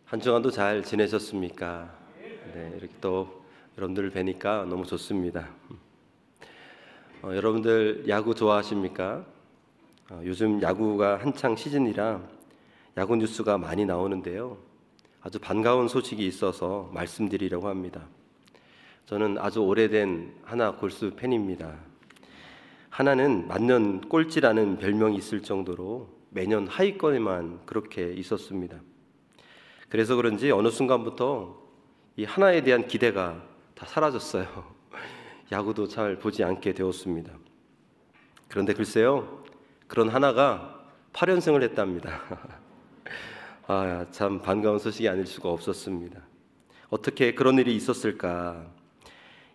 한 주간도 잘 지내셨습니까? 네, 이렇게 또 여러분들을 뵈니까 너무 좋습니다. 여러분들 야구 좋아하십니까? 요즘 야구가 한창 시즌이라 야구 뉴스가 많이 나오는데요. 아주 반가운 소식이 있어서 말씀드리려고 합니다. 저는 아주 오래된 하나 골수 팬입니다. 하나는 만년 꼴찌라는 별명이 있을 정도로 매년 하위권에만 그렇게 있었습니다. 그래서 그런지 어느 순간부터 이 하나에 대한 기대가 다 사라졌어요. 야구도 잘 보지 않게 되었습니다. 그런데 글쎄요, 그런 하나가 8연승을 했답니다. 참 반가운 소식이 아닐 수가 없었습니다. 어떻게 그런 일이 있었을까?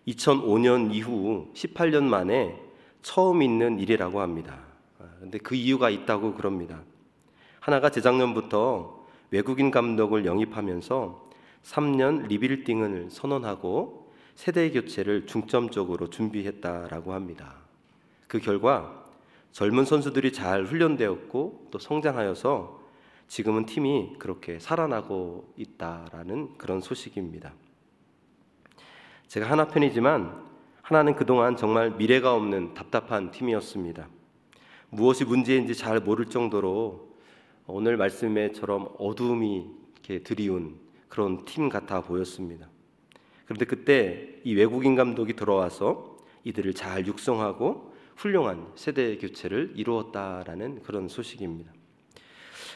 2005년 이후 18년 만에 처음 있는 일이라고 합니다. 그런데 그 이유가 있다고 그럽니다. 하나가 재작년부터 외국인 감독을 영입하면서 3년 리빌딩을 선언하고 세대 교체를 중점적으로 준비했다라고 합니다. 그 결과 젊은 선수들이 잘 훈련되었고 또 성장하여서 지금은 팀이 그렇게 살아나고 있다라는 그런 소식입니다. 제가 하나 팬이지만 하나는 그동안 정말 미래가 없는 답답한 팀이었습니다. 무엇이 문제인지 잘 모를 정도로 오늘 말씀에처럼 어두움이 이렇게 드리운 그런 팀 같아 보였습니다. 그런데 그때 이 외국인 감독이 들어와서 이들을 잘 육성하고 훌륭한 세대 교체를 이루었다라는 그런 소식입니다.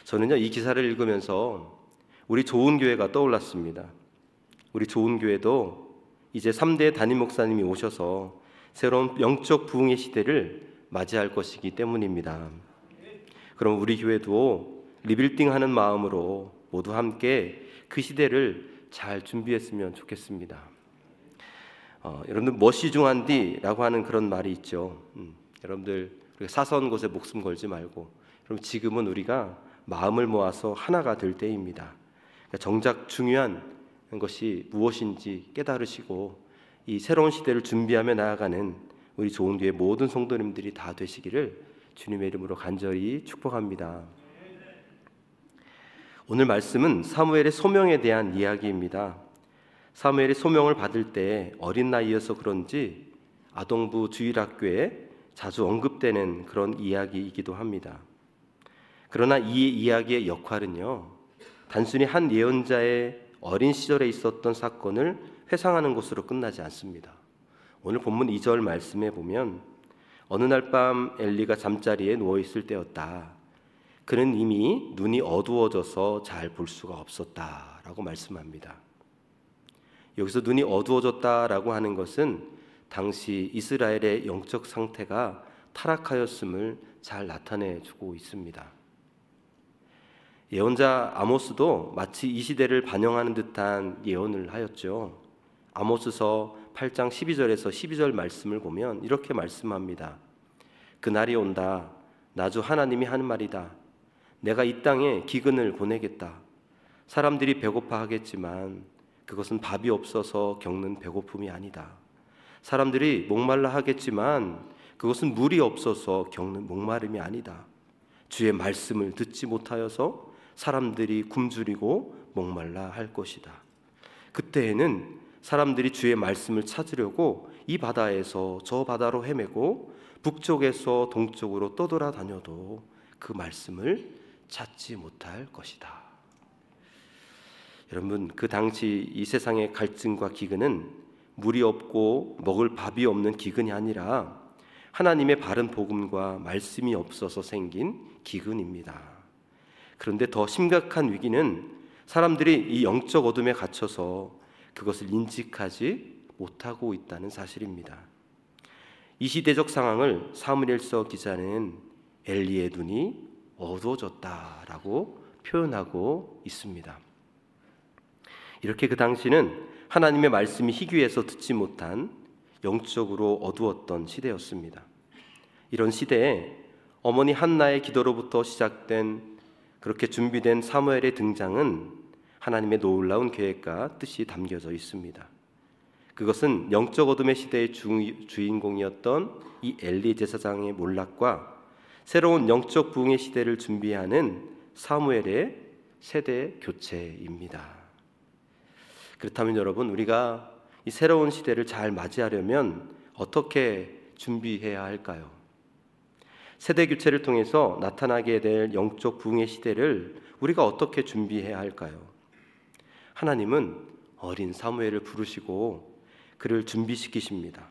저는요, 이 기사를 읽으면서 우리 좋은 교회가 떠올랐습니다. 우리 좋은 교회도 이제 3대 담임 목사님이 오셔서 새로운 영적 부흥의 시대를 맞이할 것이기 때문입니다. 그럼 우리 교회도 리빌딩하는 마음으로 모두 함께 그 시대를 잘 준비했으면 좋겠습니다. 여러분들 멋이 중한디라고 하는 그런 말이 있죠. 여러분들 사선 곳에 목숨 걸지 말고, 그럼 지금은 우리가 마음을 모아서 하나가 될 때입니다. 그러니까 정작 중요한 것이 무엇인지 깨달으시고 이 새로운 시대를 준비하며 나아가는 우리 좋은 교회 모든 성도님들이 다 되시기를 주님의 이름으로 간절히 축복합니다. 오늘 말씀은 사무엘의 소명에 대한 이야기입니다. 사무엘이 소명을 받을 때 어린 나이여서 그런지 아동부 주일학교에 자주 언급되는 그런 이야기이기도 합니다. 그러나 이 이야기의 역할은요, 단순히 한 예언자의 어린 시절에 있었던 사건을 회상하는 것으로 끝나지 않습니다. 오늘 본문 2절 말씀에 보면 어느 날 밤 엘리가 잠자리에 누워있을 때였다. 그는 이미 눈이 어두워져서 잘 볼 수가 없었다라고 말씀합니다. 여기서 눈이 어두워졌다라고 하는 것은 당시 이스라엘의 영적 상태가 타락하였음을 잘 나타내주고 있습니다. 예언자 아모스도 마치 이 시대를 반영하는 듯한 예언을 하였죠. 아모스서 8장 12절에서 12절 말씀을 보면 이렇게 말씀합니다. 그날이 온다. 나 주 하나님이 하는 말이다. 내가 이 땅에 기근을 보내겠다. 사람들이 배고파 하겠지만 그것은 밥이 없어서 겪는 배고픔이 아니다. 사람들이 목말라 하겠지만 그것은 물이 없어서 겪는 목마름이 아니다. 주의 말씀을 듣지 못하여서 사람들이 굶주리고 목말라 할 것이다. 그때에는 사람들이 주의 말씀을 찾으려고 이 바다에서 저 바다로 헤매고 북쪽에서 동쪽으로 떠돌아다녀도 그 말씀을 찾지 못할 것이다. 여러분, 그 당시 이 세상의 갈증과 기근은 물이 없고 먹을 밥이 없는 기근이 아니라 하나님의 바른 복음과 말씀이 없어서 생긴 기근입니다. 그런데 더 심각한 위기는 사람들이 이 영적 어둠에 갇혀서 그것을 인식하지 못하고 있다는 사실입니다. 이 시대적 상황을 사무엘서 기자는 엘리의 눈이 어두워졌다라고 표현하고 있습니다. 이렇게 그 당시는 하나님의 말씀이 희귀해서 듣지 못한 영적으로 어두웠던 시대였습니다. 이런 시대에 어머니 한나의 기도로부터 시작된 그렇게 준비된 사무엘의 등장은 하나님의 놀라운 계획과 뜻이 담겨져 있습니다. 그것은 영적 어둠의 시대의 주인공이었던 이 엘리 제사장의 몰락과 새로운 영적 부흥의 시대를 준비하는 사무엘의 세대 교체입니다. 그렇다면 여러분, 우리가 이 새로운 시대를 잘 맞이하려면 어떻게 준비해야 할까요? 세대 교체를 통해서 나타나게 될 영적 부흥의 시대를 우리가 어떻게 준비해야 할까요? 하나님은 어린 사무엘을 부르시고 그를 준비시키십니다.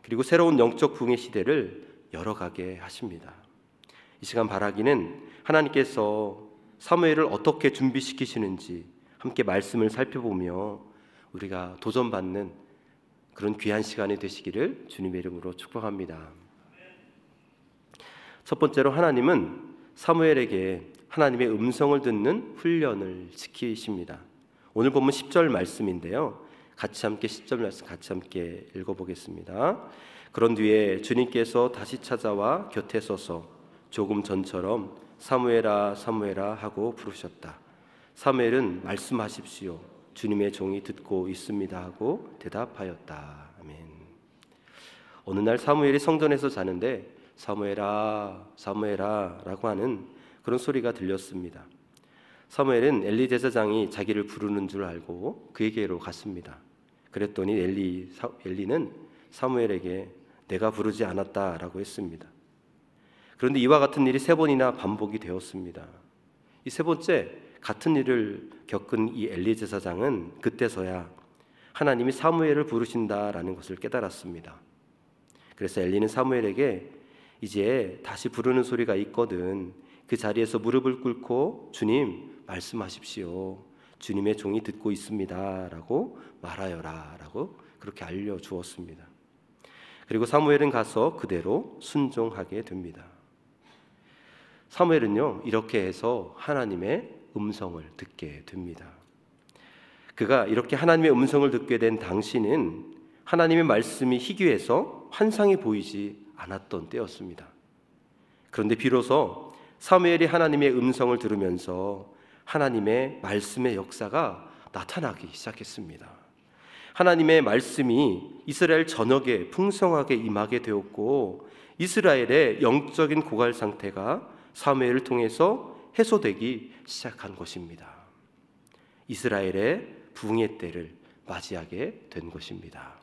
그리고 새로운 영적 부흥의 시대를 열어가게 하십니다. 이 시간 바라기는 하나님께서 사무엘을 어떻게 준비시키시는지 함께 말씀을 살펴보며 우리가 도전받는 그런 귀한 시간이 되시기를 주님의 이름으로 축복합니다. 첫 번째로 하나님은 사무엘에게 하나님의 음성을 듣는 훈련을 시키십니다. 오늘 보면 10절 말씀인데요, 같이 함께 10절 말씀 같이 함께 읽어보겠습니다. 그런 뒤에 주님께서 다시 찾아와 곁에 서서 조금 전처럼 사무엘아 사무엘아 하고 부르셨다. 사무엘은 말씀하십시오, 주님의 종이 듣고 있습니다 하고 대답하였다. 아멘. 어느 날 사무엘이 성전에서 자는데 사무엘아 사무엘아 라고 하는 그런 소리가 들렸습니다. 사무엘은 엘리 제사장이 자기를 부르는 줄 알고 그에게로 갔습니다. 그랬더니 엘리는 사무엘에게 내가 부르지 않았다라고 했습니다. 그런데 이와 같은 일이 3번이나 반복이 되었습니다. 이 3번째 같은 일을 겪은 이 엘리 제사장은 그때서야 하나님이 사무엘을 부르신다라는 것을 깨달았습니다. 그래서 엘리는 사무엘에게 이제 다시 부르는 소리가 있거든, 그 자리에서 무릎을 꿇고 주님 말씀하십시오, 주님의 종이 듣고 있습니다 라고 말하여라 라고 그렇게 알려주었습니다. 그리고 사무엘은 가서 그대로 순종하게 됩니다. 사무엘은요, 이렇게 해서 하나님의 음성을 듣게 됩니다. 그가 이렇게 하나님의 음성을 듣게 된 당시는 하나님의 말씀이 희귀해서 환상이 보이지 않았던 때였습니다. 그런데 비로소 사무엘이 하나님의 음성을 들으면서 하나님의 말씀의 역사가 나타나기 시작했습니다. 하나님의 말씀이 이스라엘 전역에 풍성하게 임하게 되었고 이스라엘의 영적인 고갈 상태가 사무엘을 통해서 해소되기 시작한 것입니다. 이스라엘의 부흥의 때를 맞이하게 된 것입니다.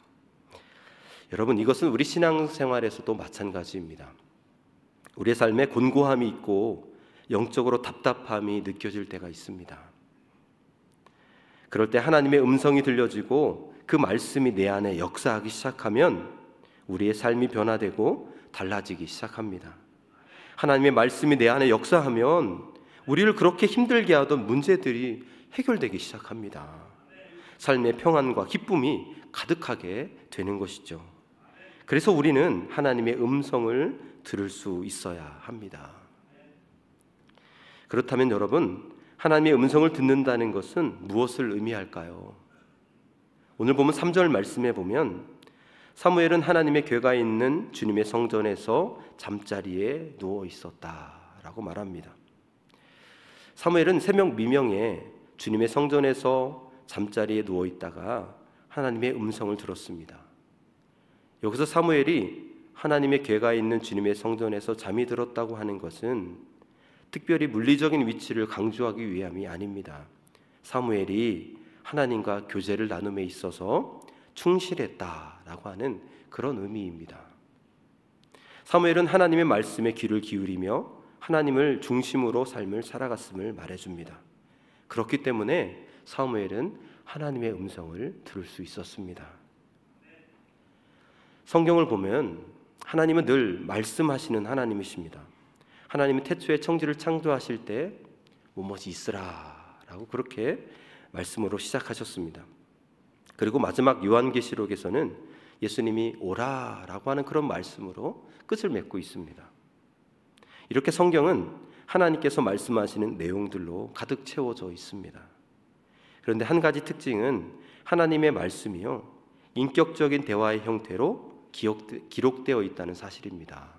여러분, 이것은 우리 신앙생활에서도 마찬가지입니다. 우리의 삶에 곤고함이 있고 영적으로 답답함이 느껴질 때가 있습니다. 그럴 때 하나님의 음성이 들려지고 그 말씀이 내 안에 역사하기 시작하면 우리의 삶이 변화되고 달라지기 시작합니다. 하나님의 말씀이 내 안에 역사하면 우리를 그렇게 힘들게 하던 문제들이 해결되기 시작합니다. 삶의 평안과 기쁨이 가득하게 되는 것이죠. 그래서 우리는 하나님의 음성을 들을 수 있어야 합니다. 그렇다면 여러분, 하나님의 음성을 듣는다는 것은 무엇을 의미할까요? 오늘 보면 3절 말씀에 보면 사무엘은 하나님의 궤가 있는 주님의 성전에서 잠자리에 누워 있었다라고 말합니다. 사무엘은 새벽 미명에 주님의 성전에서 잠자리에 누워 있다가 하나님의 음성을 들었습니다. 여기서 사무엘이 하나님의 궤가 있는 주님의 성전에서 잠이 들었다고 하는 것은 특별히 물리적인 위치를 강조하기 위함이 아닙니다. 사무엘이 하나님과 교제를 나눔에 있어서 충실했다라고 하는 그런 의미입니다. 사무엘은 하나님의 말씀에 귀를 기울이며 하나님을 중심으로 삶을 살아갔음을 말해줍니다. 그렇기 때문에 사무엘은 하나님의 음성을 들을 수 있었습니다. 성경을 보면 하나님은 늘 말씀하시는 하나님이십니다. 하나님은 태초에 천지를 창조하실 때 무엇이 있으라 라고 그렇게 말씀으로 시작하셨습니다. 그리고 마지막 요한계시록에서는 예수님이 오라 라고 하는 그런 말씀으로 끝을 맺고 있습니다. 이렇게 성경은 하나님께서 말씀하시는 내용들로 가득 채워져 있습니다. 그런데 한 가지 특징은 하나님의 말씀이요, 인격적인 대화의 형태로 기록되어 있다는 사실입니다.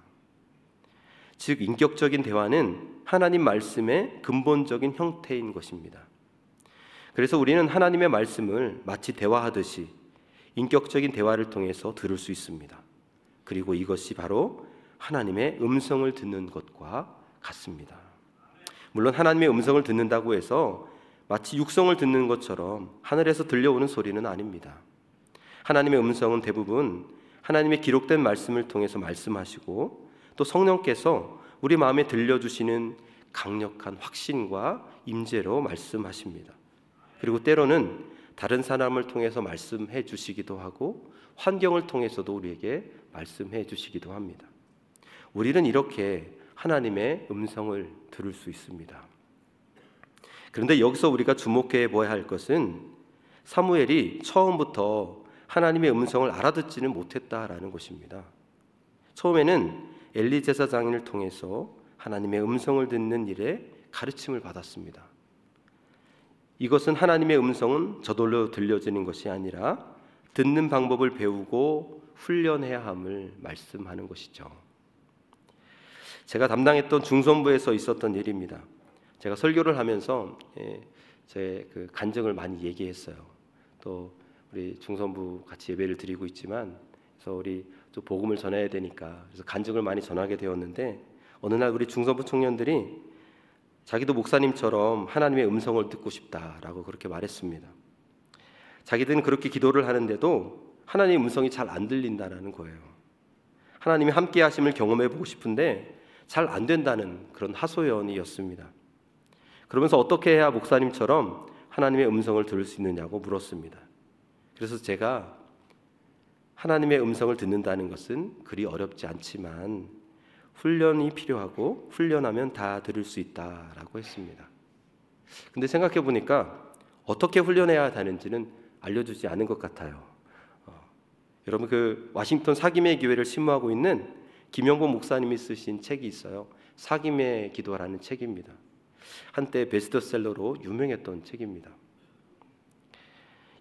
즉 인격적인 대화는 하나님 말씀의 근본적인 형태인 것입니다. 그래서 우리는 하나님의 말씀을 마치 대화하듯이 인격적인 대화를 통해서 들을 수 있습니다. 그리고 이것이 바로 하나님의 음성을 듣는 것과 같습니다. 물론 하나님의 음성을 듣는다고 해서 마치 육성을 듣는 것처럼 하늘에서 들려오는 소리는 아닙니다. 하나님의 음성은 대부분 하나님의 기록된 말씀을 통해서 말씀하시고 또 성령께서 우리 마음에 들려주시는 강력한 확신과 임재로 말씀하십니다. 그리고 때로는 다른 사람을 통해서 말씀해 주시기도 하고 환경을 통해서도 우리에게 말씀해 주시기도 합니다. 우리는 이렇게 하나님의 음성을 들을 수 있습니다. 그런데 여기서 우리가 주목해 보아야 할 것은 사무엘이 처음부터 하나님의 음성을 알아듣지는 못했다라는 것입니다. 처음에는 엘리 제사장을 통해서 하나님의 음성을 듣는 일에 가르침을 받았습니다. 이것은 하나님의 음성은 저절로 들려지는 것이 아니라 듣는 방법을 배우고 훈련해야 함을 말씀하는 것이죠. 제가 담당했던 중선부에서 있었던 일입니다. 제가 설교를 하면서 제 그 간증을 많이 얘기했어요. 또 우리 중선부 같이 예배를 드리고 있지만 그래서 우리 또 복음을 전해야 되니까 그래서 간증을 많이 전하게 되었는데 어느 날 우리 중선부 청년들이 자기도 목사님처럼 하나님의 음성을 듣고 싶다라고 그렇게 말했습니다. 자기들은 그렇게 기도를 하는데도 하나님의 음성이 잘 안 들린다라는 거예요. 하나님이 함께 하심을 경험해 보고 싶은데 잘 안 된다는 그런 하소연이었습니다. 그러면서 어떻게 해야 목사님처럼 하나님의 음성을 들을 수 있느냐고 물었습니다. 그래서 제가 하나님의 음성을 듣는다는 것은 그리 어렵지 않지만 훈련이 필요하고 훈련하면 다 들을 수 있다라고 했습니다. 근데 생각해 보니까 어떻게 훈련해야 하는지는 알려주지 않은 것 같아요. 여러분 그 와싱턴 사김의 교회를 신무하고 있는 김영곤 목사님이 쓰신 책이 있어요. 사김의 기도라는 책입니다. 한때 베스트셀러로 유명했던 책입니다.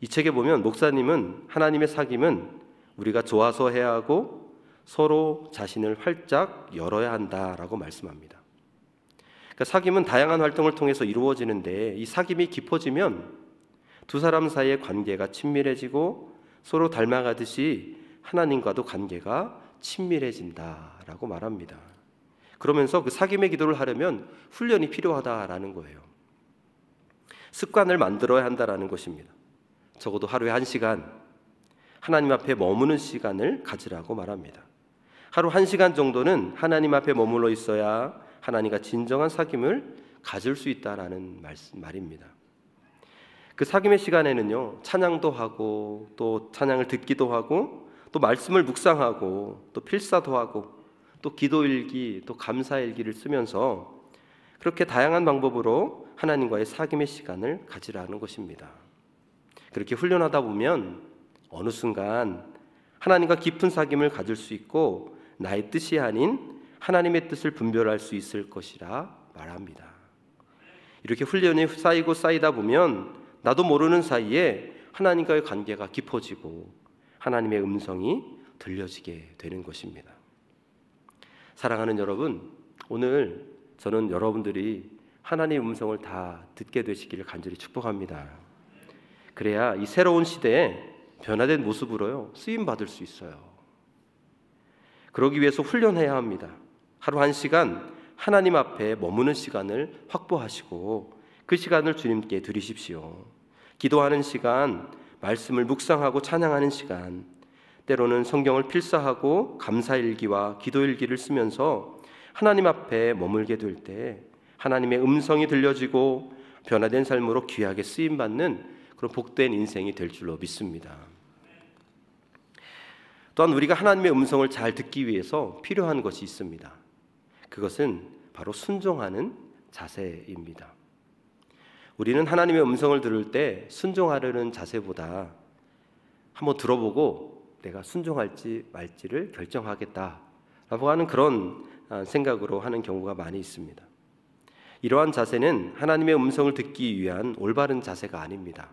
이 책에 보면 목사님은 하나님의 사김은 우리가 좋아서 해야 하고 서로 자신을 활짝 열어야 한다라고 말씀합니다. 그러니까 사귐은 다양한 활동을 통해서 이루어지는데 이 사귐이 깊어지면 두 사람 사이의 관계가 친밀해지고 서로 닮아가듯이 하나님과도 관계가 친밀해진다라고 말합니다. 그러면서 그 사귐의 기도를 하려면 훈련이 필요하다라는 거예요. 습관을 만들어야 한다라는 것입니다. 적어도 하루에 1시간 하나님 앞에 머무는 시간을 가지라고 말합니다. 하루 1시간 정도는 하나님 앞에 머물러 있어야 하나님과 진정한 사귐을 가질 수 있다라는 말입니다. 그 사귐의 시간에는요, 찬양도 하고 또 찬양을 듣기도 하고 또 말씀을 묵상하고 또 필사도 하고 또 기도일기 또 감사일기를 쓰면서 그렇게 다양한 방법으로 하나님과의 사귐의 시간을 가지라는 것입니다. 그렇게 훈련하다 보면 어느 순간 하나님과 깊은 사귐을 가질 수 있고 나의 뜻이 아닌 하나님의 뜻을 분별할 수 있을 것이라 말합니다. 이렇게 훈련이 쌓이고 쌓이다 보면 나도 모르는 사이에 하나님과의 관계가 깊어지고 하나님의 음성이 들려지게 되는 것입니다. 사랑하는 여러분, 오늘 저는 여러분들이 하나님의 음성을 다 듣게 되시기를 간절히 축복합니다. 그래야 이 새로운 시대에 변화된 모습으로요 쓰임 받을 수 있어요. 그러기 위해서 훈련해야 합니다. 하루 1시간 하나님 앞에 머무는 시간을 확보하시고 그 시간을 주님께 드리십시오. 기도하는 시간, 말씀을 묵상하고 찬양하는 시간, 때로는 성경을 필사하고 감사일기와 기도일기를 쓰면서 하나님 앞에 머물게 될 때 하나님의 음성이 들려지고 변화된 삶으로 귀하게 쓰임받는 그런 복된 인생이 될 줄로 믿습니다. 또한 우리가 하나님의 음성을 잘 듣기 위해서 필요한 것이 있습니다. 그것은 바로 순종하는 자세입니다. 우리는 하나님의 음성을 들을 때 순종하려는 자세보다 한번 들어보고 내가 순종할지 말지를 결정하겠다라고 하는 그런 생각으로 하는 경우가 많이 있습니다. 이러한 자세는 하나님의 음성을 듣기 위한 올바른 자세가 아닙니다.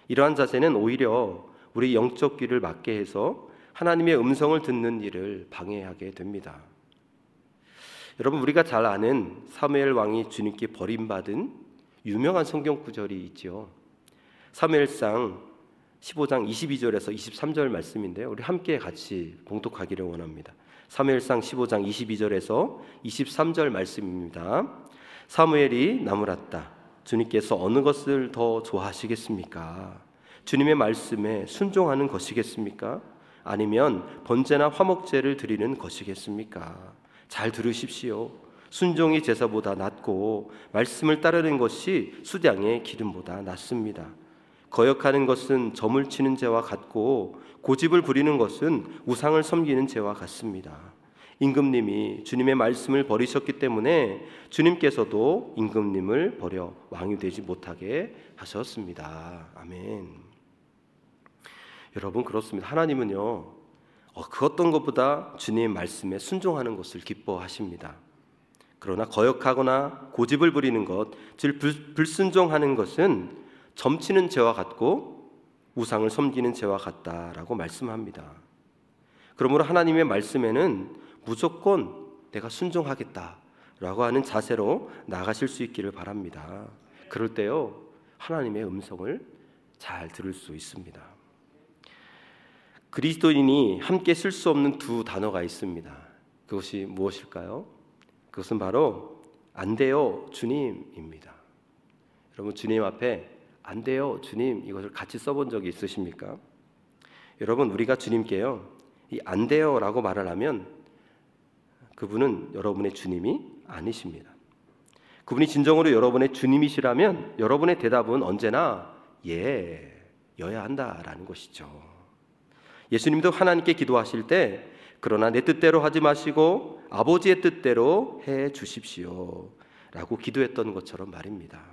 이러한 자세는 오히려 우리 영적 귀를 막게 해서 하나님의 음성을 듣는 일을 방해하게 됩니다. 여러분, 우리가 잘 아는 사무엘 왕이 주님께 버림받은 유명한 성경 구절이 있죠. 사무엘상 15장 22절에서 23절 말씀인데요. 우리 함께 같이 봉독하기를 원합니다. 사무엘상 15장 22절에서 23절 말씀입니다. 사무엘이 나무랐다. 주님께서 어느 것을 더 좋아하시겠습니까? 주님의 말씀에 순종하는 것이겠습니까? 아니면 번제나 화목제를 드리는 것이겠습니까? 잘 들으십시오. 순종이 제사보다 낫고 말씀을 따르는 것이 수량의 기름보다 낫습니다. 거역하는 것은 점을 치는 죄와 같고 고집을 부리는 것은 우상을 섬기는 죄와 같습니다. 임금님이 주님의 말씀을 버리셨기 때문에 주님께서도 임금님을 버려 왕이 되지 못하게 하셨습니다. 아멘. 여러분, 그렇습니다. 하나님은요, 그 어떤 것보다 주님의 말씀에 순종하는 것을 기뻐하십니다. 그러나 거역하거나 고집을 부리는 것, 즉 불순종하는 것은 점치는 죄와 같고 우상을 섬기는 죄와 같다라고 말씀합니다. 그러므로 하나님의 말씀에는 무조건 내가 순종하겠다라고 하는 자세로 나가실 수 있기를 바랍니다. 그럴 때요, 하나님의 음성을 잘 들을 수 있습니다. 그리스도인이 함께 쓸 수 없는 두 단어가 있습니다. 그것이 무엇일까요? 그것은 바로 안 돼요 주님입니다. 여러분, 주님 앞에 안 돼요 주님 이것을 같이 써본 적이 있으십니까? 여러분, 우리가 주님께요 이 안 돼요 라고 말을 하면 그분은 여러분의 주님이 아니십니다. 그분이 진정으로 여러분의 주님이시라면 여러분의 대답은 언제나 예여야 한다라는 것이죠. 예수님도 하나님께 기도하실 때 그러나 내 뜻대로 하지 마시고 아버지의 뜻대로 해 주십시오 라고 기도했던 것처럼 말입니다.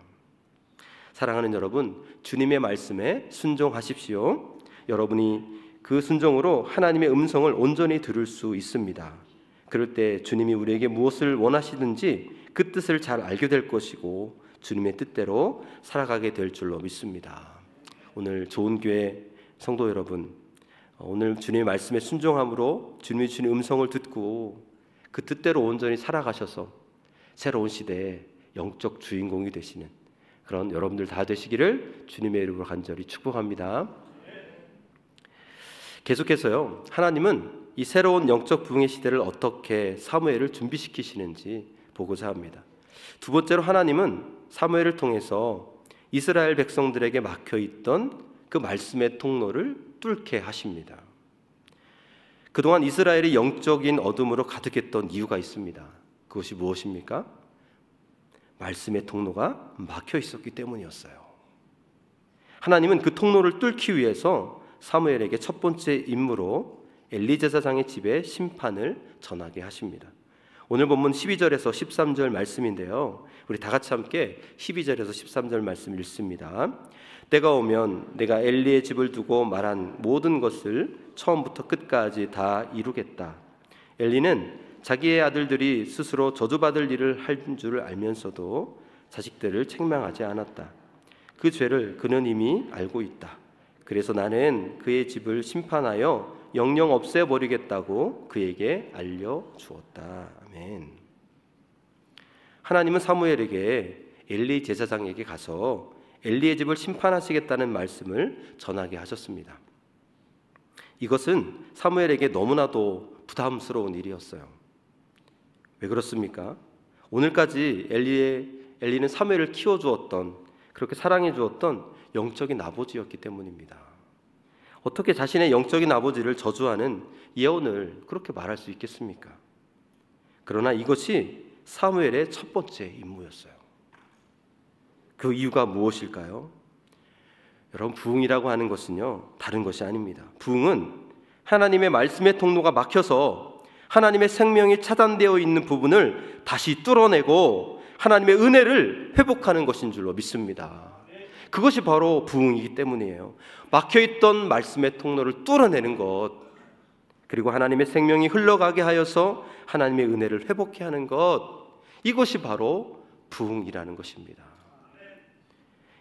사랑하는 여러분, 주님의 말씀에 순종하십시오. 여러분이 그 순종으로 하나님의 음성을 온전히 들을 수 있습니다. 그럴 때 주님이 우리에게 무엇을 원하시든지 그 뜻을 잘 알게 될 것이고 주님의 뜻대로 살아가게 될 줄로 믿습니다. 오늘 좋은 교회 성도 여러분, 오늘 주님의 말씀에 순종함으로 주님의 음성을 듣고 그 뜻대로 온전히 살아가셔서 새로운 시대의 영적 주인공이 되시는 그런 여러분들 다 되시기를 주님의 이름으로 간절히 축복합니다. 계속해서요, 하나님은 이 새로운 영적 부흥의 시대를 어떻게 사무엘을 준비시키시는지 보고자 합니다. 두 번째로, 하나님은 사무엘을 통해서 이스라엘 백성들에게 막혀있던 그 말씀의 통로를 뚫게 하십니다. 그동안 이스라엘이 영적인 어둠으로 가득했던 이유가 있습니다. 그것이 무엇입니까? 말씀의 통로가 막혀 있었기 때문이었어요. 하나님은 그 통로를 뚫기 위해서 사무엘에게 첫 번째 임무로 엘리 제사장의 집에 심판을 전하게 하십니다. 오늘 본문 12절에서 13절 말씀인데요, 우리 다 같이 함께 12절에서 13절 말씀 읽습니다. 때가 오면 내가 엘리의 집을 두고 말한 모든 것을 처음부터 끝까지 다 이루겠다. 엘리는 자기의 아들들이 스스로 저주받을 일을 할 줄 알면서도 자식들을 책망하지 않았다. 그 죄를 그는 이미 알고 있다. 그래서 나는 그의 집을 심판하여 영영 없애버리겠다고 그에게 알려주었다. 아멘. 하나님은 사무엘에게 엘리 제사장에게 가서 엘리의 집을 심판하시겠다는 말씀을 전하게 하셨습니다. 이것은 사무엘에게 너무나도 부담스러운 일이었어요. 왜 그렇습니까? 오늘까지 엘리는 사무엘을 키워주었던, 그렇게 사랑해주었던 영적인 아버지였기 때문입니다. 어떻게 자신의 영적인 아버지를 저주하는 예언을 그렇게 말할 수 있겠습니까? 그러나 이것이 사무엘의 첫 번째 임무였어요. 그 이유가 무엇일까요? 여러분, 부흥이라고 하는 것은요, 다른 것이 아닙니다. 부흥은 하나님의 말씀의 통로가 막혀서 하나님의 생명이 차단되어 있는 부분을 다시 뚫어내고 하나님의 은혜를 회복하는 것인 줄로 믿습니다. 그것이 바로 부흥이기 때문이에요. 막혀있던 말씀의 통로를 뚫어내는 것, 그리고 하나님의 생명이 흘러가게 하여서 하나님의 은혜를 회복케 하는 것, 이것이 바로 부흥이라는 것입니다.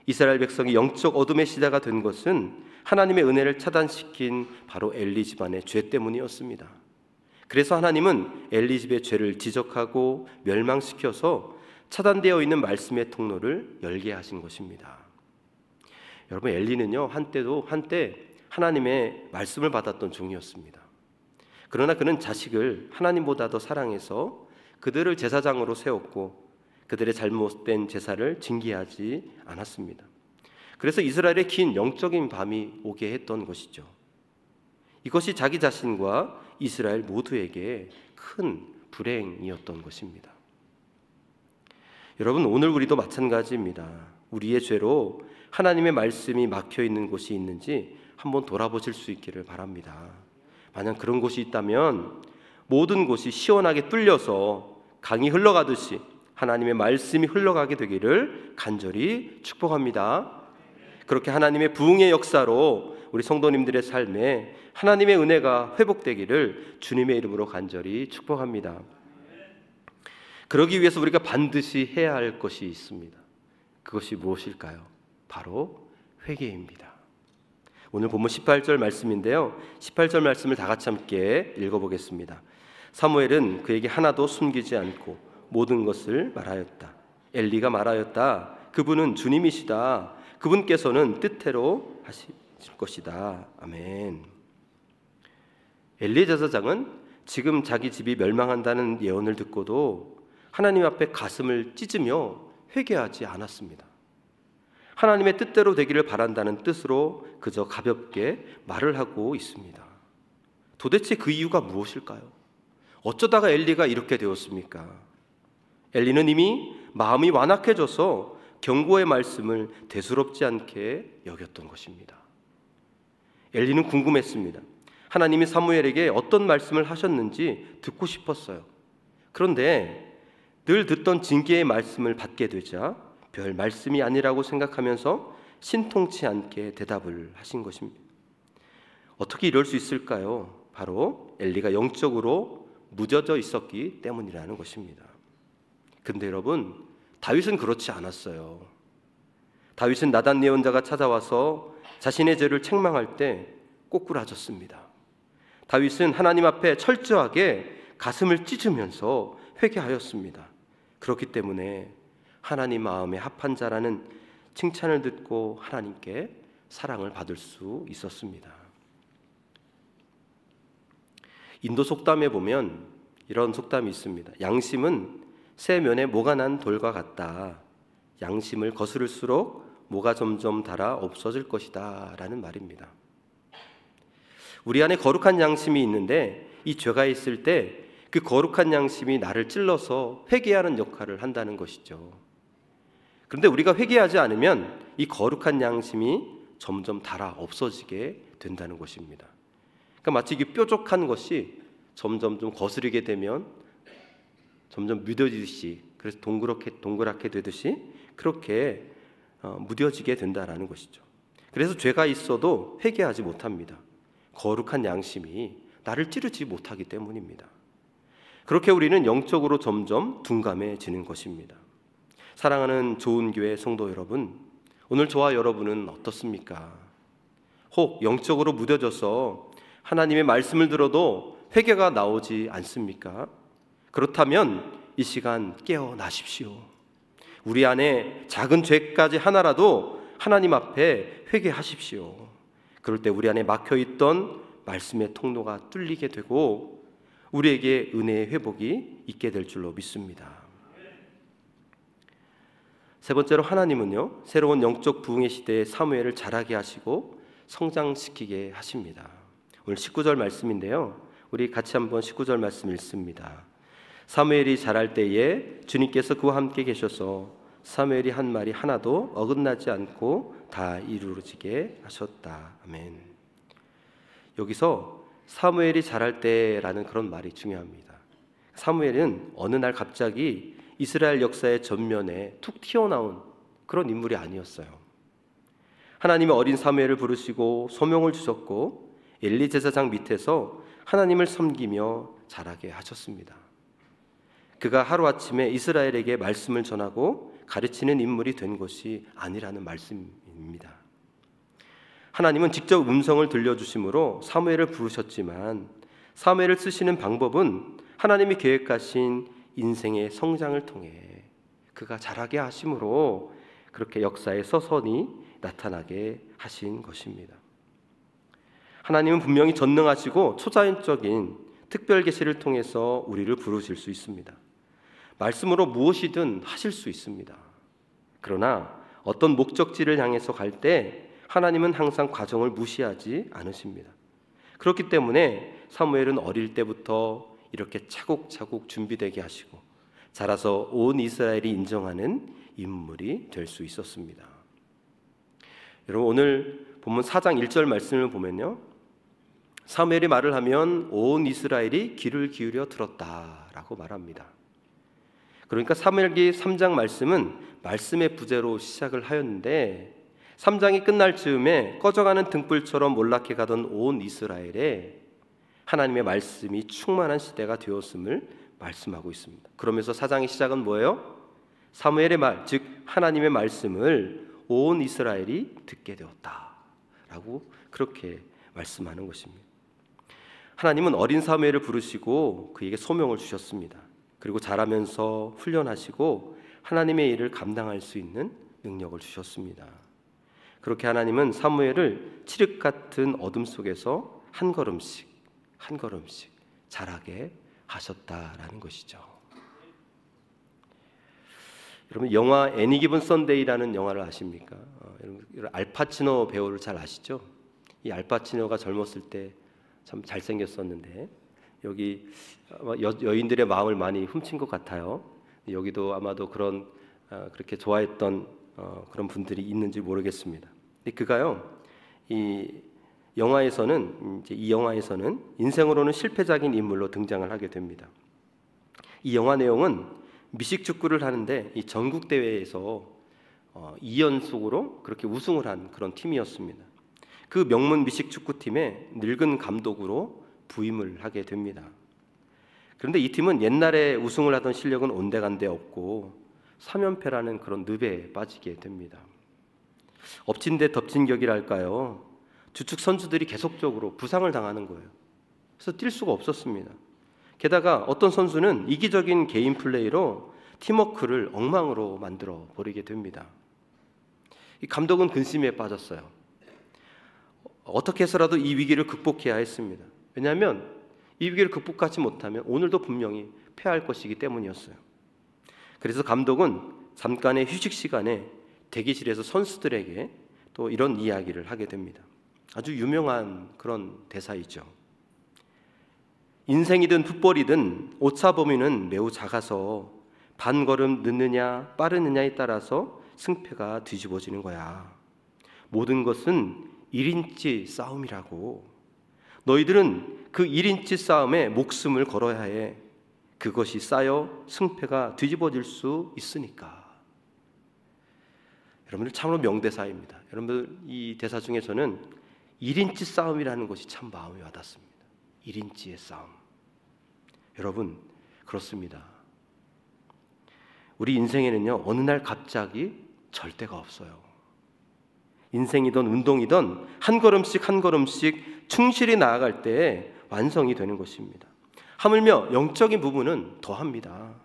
이스라엘 백성이 영적 어둠의 시대가 된 것은 하나님의 은혜를 차단시킨 바로 엘리 집안의 죄 때문이었습니다. 그래서 하나님은 엘리 집의 죄를 지적하고 멸망시켜서 차단되어 있는 말씀의 통로를 열게 하신 것입니다. 여러분, 엘리는요, 한때 하나님의 말씀을 받았던 종이었습니다. 그러나 그는 자식을 하나님보다 더 사랑해서 그들을 제사장으로 세웠고 그들의 잘못된 제사를 징계하지 않았습니다. 그래서 이스라엘의 긴 영적인 밤이 오게 했던 것이죠. 이것이 자기 자신과 이스라엘 모두에게 큰 불행이었던 것입니다. 여러분, 오늘 우리도 마찬가지입니다. 우리의 죄로 하나님의 말씀이 막혀 있는 곳이 있는지 한번 돌아보실 수 있기를 바랍니다. 만약 그런 곳이 있다면 모든 곳이 시원하게 뚫려서 강이 흘러가듯이 하나님의 말씀이 흘러가게 되기를 간절히 축복합니다. 그렇게 하나님의 부흥의 역사로 우리 성도님들의 삶에 하나님의 은혜가 회복되기를 주님의 이름으로 간절히 축복합니다. 그러기 위해서 우리가 반드시 해야 할 것이 있습니다. 그것이 무엇일까요? 바로 회개입니다. 오늘 본문 18절 말씀인데요, 18절 말씀을 다 같이 함께 읽어보겠습니다. 사무엘은 그에게 하나도 숨기지 않고 모든 것을 말하였다. 엘리가 말하였다. 그분은 주님이시다. 그분께서는 뜻대로 하실 것이다. 아멘. 엘리 제사장은 지금 자기 집이 멸망한다는 예언을 듣고도 하나님 앞에 가슴을 찢으며 회개하지 않았습니다. 하나님의 뜻대로 되기를 바란다는 뜻으로 그저 가볍게 말을 하고 있습니다. 도대체 그 이유가 무엇일까요? 어쩌다가 엘리가 이렇게 되었습니까? 엘리는 이미 마음이 완악해져서 경고의 말씀을 대수롭지 않게 여겼던 것입니다. 엘리는 궁금했습니다. 하나님이 사무엘에게 어떤 말씀을 하셨는지 듣고 싶었어요. 그런데 늘 듣던 징계의 말씀을 받게 되자 별 말씀이 아니라고 생각하면서 신통치 않게 대답을 하신 것입니다. 어떻게 이럴 수 있을까요? 바로 엘리가 영적으로 무뎌져 있었기 때문이라는 것입니다. 근데 여러분, 다윗은 그렇지 않았어요. 다윗은 나단 예언자가 찾아와서 자신의 죄를 책망할 때 꼬꾸라졌습니다. 다윗은 하나님 앞에 철저하게 가슴을 찢으면서 회개하였습니다. 그렇기 때문에 하나님 마음에 합한 자라는 칭찬을 듣고 하나님께 사랑을 받을 수 있었습니다. 인도 속담에 보면 이런 속담이 있습니다. 양심은 새 면에 모가 난 돌과 같다. 양심을 거스를수록 모가 점점 닳아 없어질 것이다 라는 말입니다. 우리 안에 거룩한 양심이 있는데 이 죄가 있을 때 그 거룩한 양심이 나를 찔러서 회개하는 역할을 한다는 것이죠. 그런데 우리가 회개하지 않으면 이 거룩한 양심이 점점 닳아 없어지게 된다는 것입니다. 그러니까 마치 이 뾰족한 것이 점점 좀 거스르게 되면 점점 무뎌지듯이, 그래서 동그랗게 되듯이 그렇게 무뎌지게 된다라는 것이죠. 그래서 죄가 있어도 회개하지 못합니다. 거룩한 양심이 나를 찌르지 못하기 때문입니다. 그렇게 우리는 영적으로 점점 둔감해지는 것입니다. 사랑하는 좋은 교회 성도 여러분, 오늘 저와 여러분은 어떻습니까? 혹 영적으로 무뎌져서 하나님의 말씀을 들어도 회개가 나오지 않습니까? 그렇다면 이 시간 깨어나십시오. 우리 안에 작은 죄까지 하나라도 하나님 앞에 회개하십시오. 그럴 때 우리 안에 막혀있던 말씀의 통로가 뚫리게 되고 우리에게 은혜의 회복이 있게 될 줄로 믿습니다. 세 번째로, 하나님은요, 새로운 영적 부흥의 시대에 사무엘을 자라게 하시고 성장시키게 하십니다. 오늘 19절 말씀인데요, 우리 같이 한번 19절 말씀 읽습니다. 사무엘이 자랄 때에 주님께서 그와 함께 계셔서 사무엘이 한 말이 하나도 어긋나지 않고 다 이루어지게 하셨다. 아멘. 여기서 사무엘이 자랄 때라는 그런 말이 중요합니다. 사무엘은 어느 날 갑자기 이스라엘 역사의 전면에 툭 튀어나온 그런 인물이 아니었어요. 하나님의 어린 사무엘을 부르시고 소명을 주셨고 엘리 제사장 밑에서 하나님을 섬기며 자라게 하셨습니다. 그가 하루아침에 이스라엘에게 말씀을 전하고 가르치는 인물이 된 것이 아니라는 말씀입니다. 하나님은 직접 음성을 들려주심으로 사무엘을 부르셨지만 사무엘을 쓰시는 방법은 하나님이 계획하신 인생의 성장을 통해 그가 자라게 하심으로 그렇게 역사에 서서히 나타나게 하신 것입니다. 하나님은 분명히 전능하시고 초자연적인 특별 계시를 통해서 우리를 부르실 수 있습니다. 말씀으로 무엇이든 하실 수 있습니다. 그러나 어떤 목적지를 향해서 갈 때 하나님은 항상 과정을 무시하지 않으십니다. 그렇기 때문에 사무엘은 어릴 때부터 이렇게 차곡차곡 준비되게 하시고 자라서 온 이스라엘이 인정하는 인물이 될 수 있었습니다. 여러분, 오늘 본문 4장 1절 말씀을 보면요, 사무엘이 말을 하면 온 이스라엘이 귀를 기울여 들었다라고 말합니다. 그러니까 사무엘기 3장 말씀은 말씀의 부재로 시작을 하였는데 3장이 끝날 즈음에 꺼져가는 등불처럼 몰락해 가던 온 이스라엘에 하나님의 말씀이 충만한 시대가 되었음을 말씀하고 있습니다. 그러면서 4장의 시작은 뭐예요? 사무엘의 말, 즉 하나님의 말씀을 온 이스라엘이 듣게 되었다라고 그렇게 말씀하는 것입니다. 하나님은 어린 사무엘을 부르시고 그에게 소명을 주셨습니다. 그리고 자라면서 훈련하시고 하나님의 일을 감당할 수 있는 능력을 주셨습니다. 그렇게 하나님은 사무엘을 칠흑 같은 어둠 속에서 한 걸음씩 한 걸음씩 자라게 하셨다라는 것이죠. 여러분, 영화 애니 기븐 선데이라는 영화를 아십니까? 여러분, 알파치노 배우를 잘 아시죠? 이 알파치노가 젊었을 때 참 잘생겼었는데 여기 여인들의 마음을 많이 훔친 것 같아요. 여기도 아마도 그런 그렇게 좋아했던 그런 분들이 있는지 모르겠습니다. 근데 그가요, 이 영화에서는 인생으로는 실패작인 인물로 등장을 하게 됩니다. 이 영화 내용은 미식 축구를 하는데 이 전국 대회에서 2연속으로 그렇게 우승을 한 그런 팀이었습니다. 그 명문 미식 축구팀에 늙은 감독으로 부임을 하게 됩니다. 그런데 이 팀은 옛날에 우승을 하던 실력은 온데간데 없고 3연패라는 그런 늪에 빠지게 됩니다. 엎친 데 덮친 격이랄까요? 주축 선수들이 계속적으로 부상을 당하는 거예요. 그래서 뛸 수가 없었습니다. 게다가 어떤 선수는 이기적인 개인 플레이로 팀워크를 엉망으로 만들어 버리게 됩니다. 이 감독은 근심에 빠졌어요. 어떻게 해서라도 이 위기를 극복해야 했습니다. 왜냐하면 이 위기를 극복하지 못하면 오늘도 분명히 패할 것이기 때문이었어요. 그래서 감독은 잠깐의 휴식 시간에 대기실에서 선수들에게 또 이런 이야기를 하게 됩니다. 아주 유명한 그런 대사이죠. 인생이든 풋볼이든 오차 범위는 매우 작아서 반 걸음 늦느냐 빠르느냐에 따라서 승패가 뒤집어지는 거야. 모든 것은 1인치 싸움이라고. 너희들은 그 1인치 싸움에 목숨을 걸어야 해. 그것이 쌓여 승패가 뒤집어질 수 있으니까. 여러분들 참으로 명대사입니다. 여러분들 이 대사 중에 저는 1인치 싸움이라는 것이 참 마음에 와닿습니다. 1인치의 싸움. 여러분, 그렇습니다. 우리 인생에는요, 어느 날 갑자기 절대가 없어요. 인생이든 운동이든 한 걸음씩 한 걸음씩 충실히 나아갈 때 완성이 되는 것입니다. 하물며 영적인 부분은 더합니다.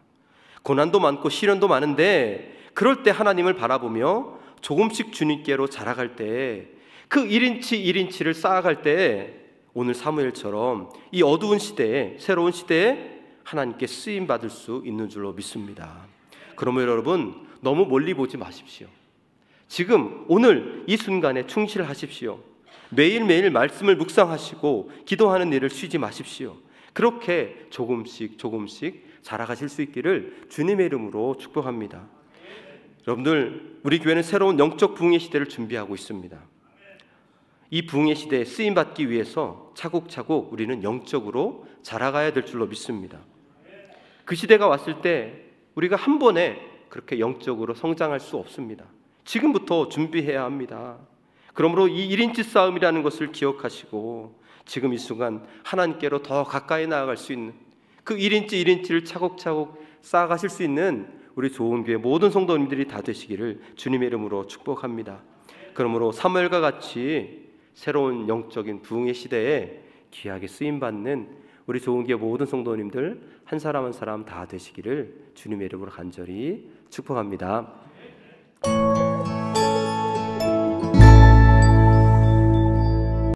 고난도 많고 시련도 많은데 그럴 때 하나님을 바라보며 조금씩 주님께로 자라갈 때 그 1인치 1인치를 쌓아갈 때 오늘 사무엘처럼 이 어두운 시대에, 새로운 시대에 하나님께 쓰임받을 수 있는 줄로 믿습니다. 그러면 여러분, 너무 멀리 보지 마십시오. 지금 오늘 이 순간에 충실하십시오. 매일매일 말씀을 묵상하시고 기도하는 일을 쉬지 마십시오. 그렇게 조금씩 조금씩 자라가실 수 있기를 주님의 이름으로 축복합니다. 여러분들, 우리 교회는 새로운 영적 부흥의 시대를 준비하고 있습니다. 이 부흥의 시대에 쓰임받기 위해서 차곡차곡 우리는 영적으로 자라가야 될 줄로 믿습니다. 그 시대가 왔을 때 우리가 한 번에 그렇게 영적으로 성장할 수 없습니다. 지금부터 준비해야 합니다. 그러므로 이 1인치 싸움이라는 것을 기억하시고 지금 이 순간 하나님께로 더 가까이 나아갈 수 있는 그 1인치 1인치를 차곡차곡 쌓아가실 수 있는 우리 좋은 교회 모든 성도님들이 다 되시기를 주님의 이름으로 축복합니다. 그러므로 사무엘과 같이 새로운 영적인 부흥의 시대에 귀하게 쓰임받는 우리 좋은 교회 모든 성도님들 한 사람 한 사람 다 되시기를 주님의 이름으로 간절히 축복합니다.